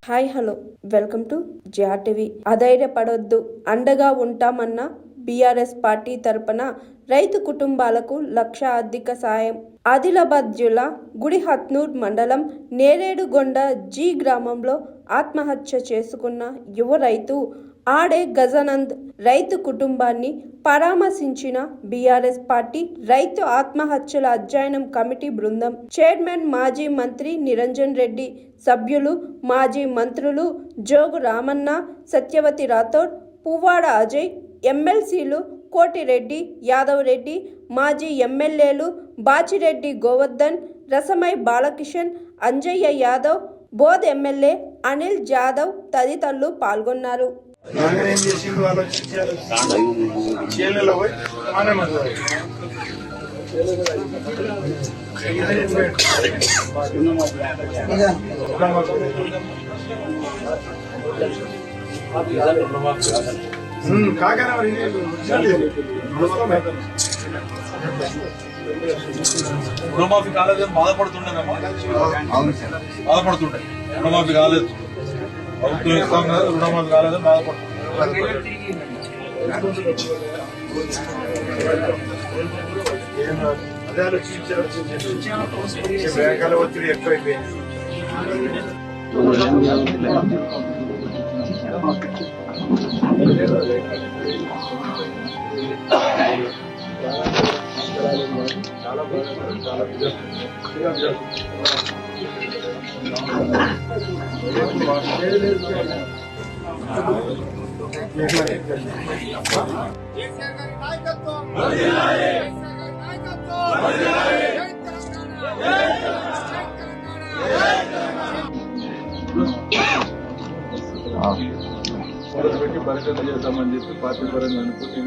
Hi hello welcome to GRTV. అధైర్యపడొద్దు, అండగా ఉంటామన్న బీఆర్ఎస్ పార్టీ తరపున రైతు కుటుంబాలకు 1,00,000 ఆర్థిక సాయం. ఆదిలాబాద్ జిల్లా గుడిహత్నూర్ మండలం నేరేడుగొండ జి గ్రామంలో ఆత్మహత్య చేసుకున్న యువ రైతు ఆడే గజానంద్ రైతు కుటుంబాన్ని పరామర్శించిన బీఆర్ఎస్ పార్టీ రైతు ఆత్మహత్యల అధ్యయనం కమిటీ బృందం. చైర్మన్ మాజీ మంత్రి నిరంజన్ రెడ్డి, సభ్యులు మాజీ మంత్రులు జోగు రామన్న, సత్యవతి రాథోడ్, పువ్వాడ అజయ్, ఎమ్మెల్సీలు కోటిరెడ్డి, యాదవ్ రెడ్డి, మాజీ ఎమ్మెల్యేలు బాచిరెడ్డి గోవర్ధన్, రసమై బాలకిషన్, అంజయ్య యాదవ్, బోధ్ ఎమ్మెల్యే అనిల్ జాదవ్ తదితరులు పాల్గొన్నారు. రుణమాఫీ కాలేదని బాధపడుతుండేనమ్మా, బాధపడుతుండే రుణమాఫీ కాలేదు, ప్రభుత్వం ఇస్తాం కదా, రుణమాఫీ కాలేదని బాధపడుతుంది. అదే ఆలోచించారు, బ్యాంకాల ఒత్తిడి ఎక్కువైపోయింది. చాలా పెట్టి బరకత చేద్దామని చెప్పి పార్టీ పరంగా అనుకుంటే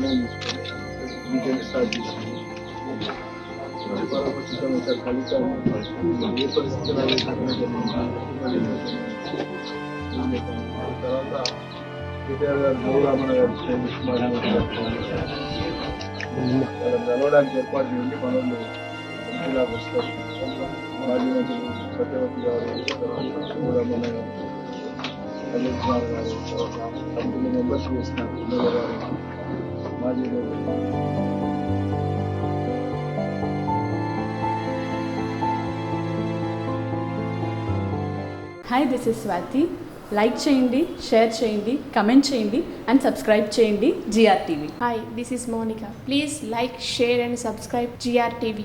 మీటింగ్ స్టార్ట్ చేసింది. కలిసాము, ఏ పరిస్థితుల్లో తర్వాత కేటీఆర్ గారు గౌరామన్న గారు కలవడానికి ఏర్పాటు చేయండి. మనల్ని జిల్లాకు వస్తారు. మాజీ మంత్రులు సత్యవతి గారు, గౌరామన్న గారు, అనిల్ కుమార్ గారు, కంపెనీ మెంబర్స్ చేసినారు, ఎమ్మెల్యే గారు, మాజీ hi, this is Swathi. Like చేయండి, షేర్ చేయండి, కమెంట్ చేయండి అండ్ సబ్స్క్రైబ్ చేయండి GRTV. Hi, this is Monica. Please like, share and subscribe GRTV.